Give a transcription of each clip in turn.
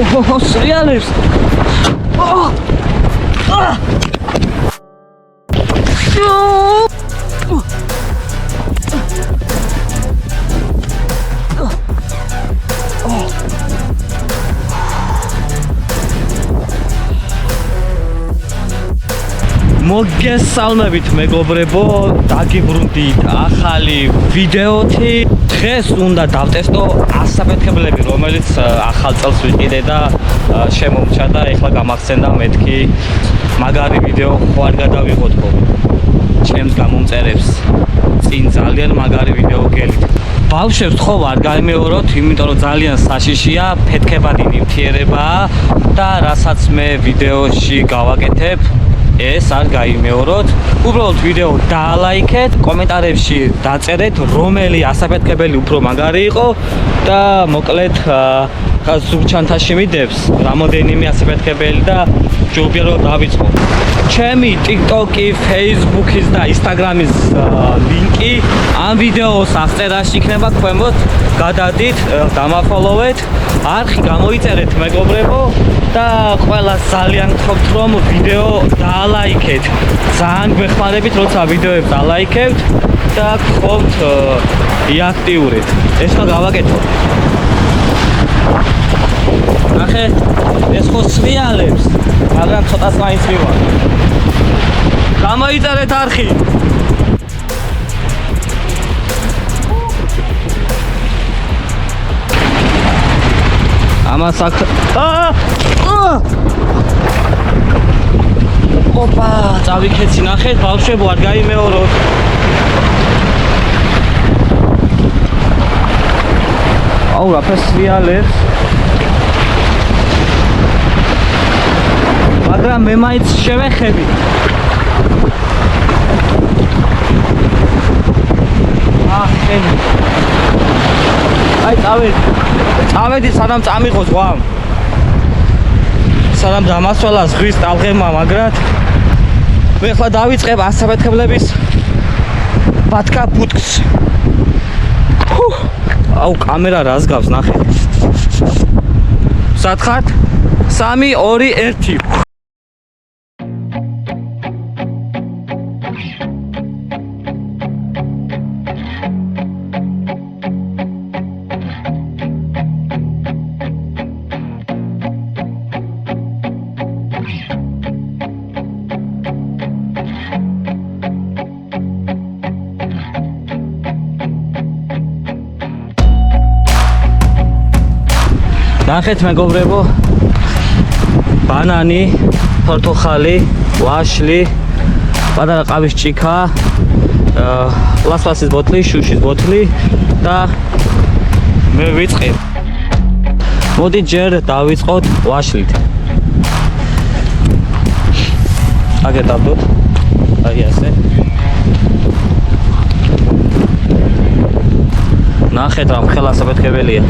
სრიალებს. მოგესალმებით მეგობრებო, დაგიბრუნდით ახალი ვიდეოთი. დღეს უნდა დავტესტო ასაფეთქებლები, რომელიც ახალ წელს ვიყიდე და შემომჩა და ეხლა გამახსენდა მეთქი მაგარი ვიდეო ხო არ გადავიღოთ ხო ჩემს გამომწერებს წინ ძალიან მაგარი ვიდეო გელით. ბავშვებს ხო არ გამეოროთ, იმიტომ რომ ძალიან საშიშია, ფეთქებადი ნივთიერებაა და რასაც მე ვიდეოში გავაკეთებ ეს არ გაიმეოროთ. უბრალოდ ვიდეო დაალაიქეთ, კომენტარებში დაწერეთ რომელი ასაფეთქებელი უფრო მაგარი იყო და მოკლედ ზურჩანთაში მიდევს რამოდენიმე ასაფეთქებელი და ჯობია რომ დავიწყო. ჩემი TikTok-ი, Facebook-ის და Instagram-ის ლინკი ამ ვიდეოს აღწერაში იქნება ქვემოთ. გადადით, დამაფოლოვეთ, არხი გამოიწერეთ მეგობრებო და ყველას ძალიან გთხოვთ რომ ვიდეო დაალაიქეთ. ძალიან გვეხმარებით როცა ვიდეოებს დაალაიქებთ და გთხოვთ იაქტიურეთ. ეს რა გავაკეთო? ნახე, ეს ხო სრიალებს, მაგრამ ცოტას მაინც მივარ. გამოიწერეთ არხი. ამას აქ ოპა, წავიქეცი, ნახეთ ბავშვებო, არ გაიმეოროთ. აუ, რაფერს სრიალებს. მაგრამ მე მაინც შევეხები. ხენი. აი, წავედი სანამ წამიღო ზღვამ. სანამ დამასვალა ზღვის ტალღებმა, მაგრად მე ხლა დავიწყებ ასაფეთქებლების ბათქა ფუტკს. აუ, კამერა რას გავს, ნახე. სათხართ 3 2 1. ნახეთ მეგობრებო, ბანანი, ფორტოხალი, ვაშლი, პატარა ყავის ჭიქა, პლასტმასის ბოთლი, შუშის ბოთლი და მე ვიწყებ. მოდი ჯერ დავიწყოთ ვაშლით. აგეტავდოთ. აი ასე. ნახეთ რა მხელ ასაფეთქებელია.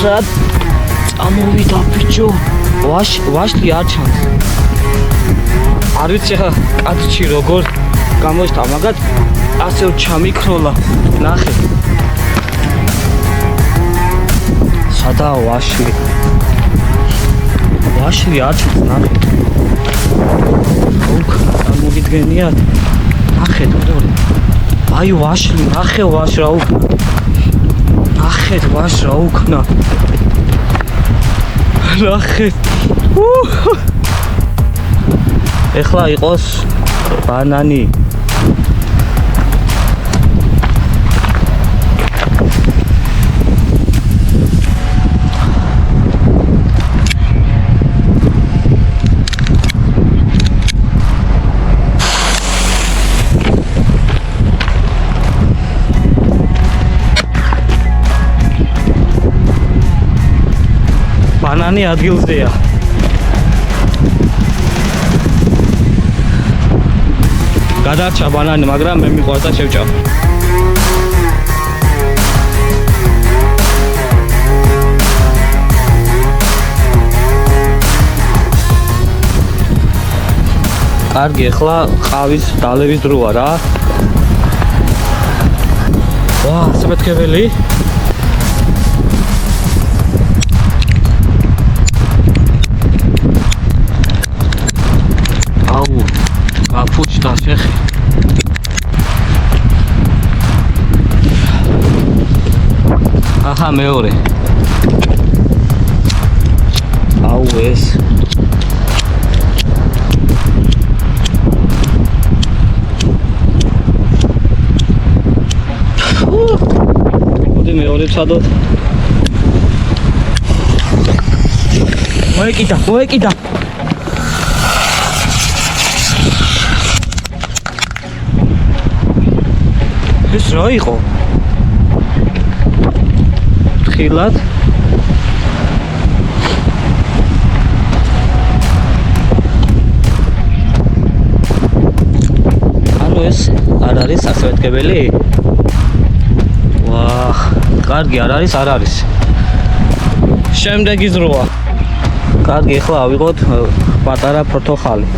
სად წამოვიდა ბიჭო, ვაშლი არ ჩანს. არ ვიცი ხა კაცში როგორ გამოჩნდა, მაგათ ასე ჩამიქროლა. ნახე, სადაა ვაშლი? ვაშლი არ ჩანს, ნახე. წარმოგიდგენიათ, ნახეთ მეორე. აი ვაშლი, ნახე ვაშ რა უკნა. ნახეთ ვაშ რა უკნა. ნახეთ. ეხლა იყოს ბანანი. ბანანი ადგილზეა. გადარჩა ბანანი, მაგრამ მე მიყვარს და შევჭამ. კარგი, ახლა ყავის დალევის დროა რა. ვა, საფეთქებელი. აუ, გაფუჭდა შეხი. აჰა, მეორე. აუ, ეს მოდი მეორე ვსადოთ. მოეკიდა. ეს რა იყო? ხილად ანუ ეს არ არის ასეთკებელი? ვაჰ, კარგი, არ არის. შემდეგი ზროა. კარგი, ახლა ავიღოთ პატარა ფოთოხალი.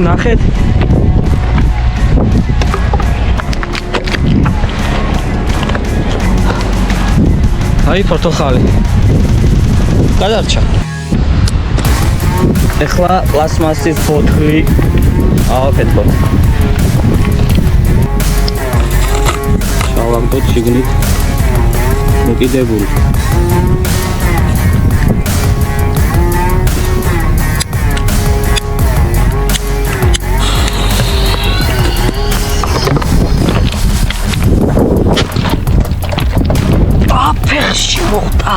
ნახეთ. აი ფოთოხალი. გადარჩა. ეხლა პლასმასის ბოთლი ავაფეთქოთ. შავამბოთ შიგნით მოკიდებული. ფეხში მოხდა.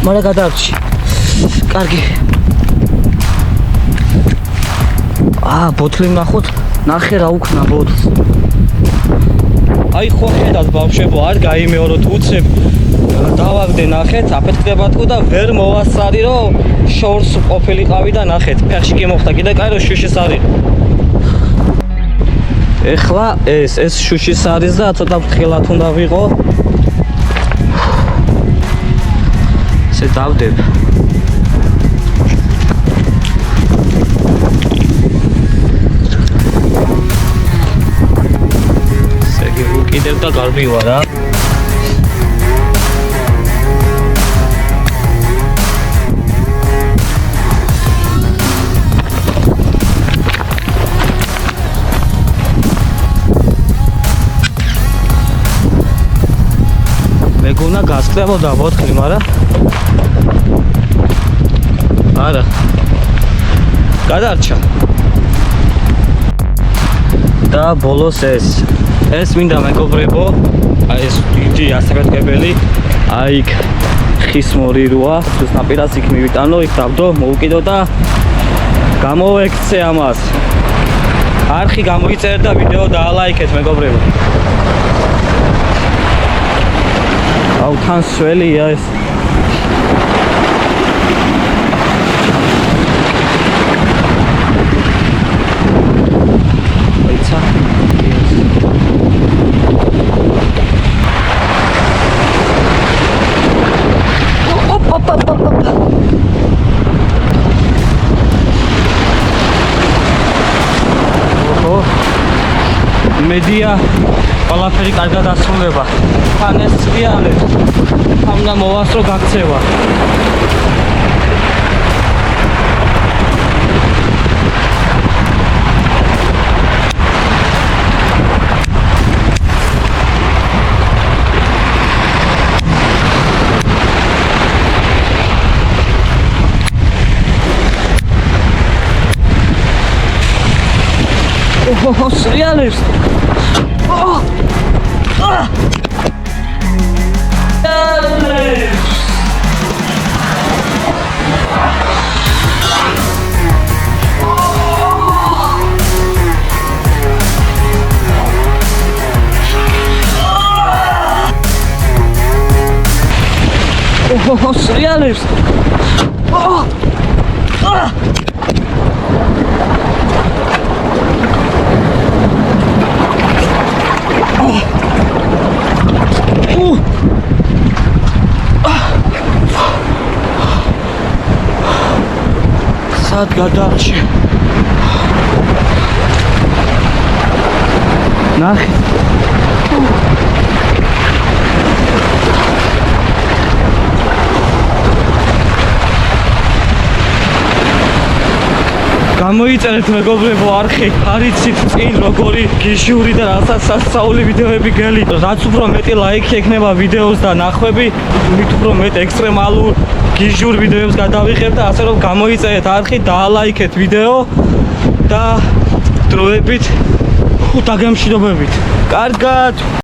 მარა გადარჩი. კარგი. ბოთლი ნახოთ. ნახე რა უქნა ბოთლს. აი ხო ხედავთ ბავშვებო, არ გაიმეოროთ უცებ. დავაგდე ნახეთ, აფეთქდება თქო და ვერ მოვასწარი რომ შორს ყოფილიყავი და ნახეთ, ფეხში კი მოხდა. კიდე კაი რომ შუშის არის. ეხლა ეს შუშის არის და ცოტა ფრთხილად უნდა ვიყო. ესე დავდებ. ესე გიყიდებ და გარბივა რა. მეგონა გასკდებოდა ბოთლი, მაგრამ არა. გადარჩა. და ბოლოს ეს მინდა მეგობრებო, აი ეს დიდი ასაფეთქებელი, აი ხის მორიროა, ნაპირას იქ მივიტანო, იქ დავდო, მოუკიდო და გამოვექცე ამას. არხი გამოიწერეთ და ვიდეო დაალაიქეთ მეგობრებო. აუ თან სველია ეს. აიცა. მედია ყველაფერი კარგად ასრულება. თან ეს წიალებს. თან მოვასწრო გაქცევა. ოჰო, სრიალებს. ოჰო, სრიალებს. სად გადარჩი? ნახე. გამოიწერეთ მეგობრებო არხი, არიცით წინ როგორი გიჟური და რასაც სასწაული ვიდეოები გელით. რაც უფრო მეტი ლაიქი ექნება ვიდეოს და ნახვები, მით უფრო მეტ ექსტრემალურ გიჟურ ვიდეოებს გადავიღებ და ასე რომ გამოიწერეთ არხი, დაალაიქეთ ვიდეო და დროებით დაგემშვიდობებით. კარგად.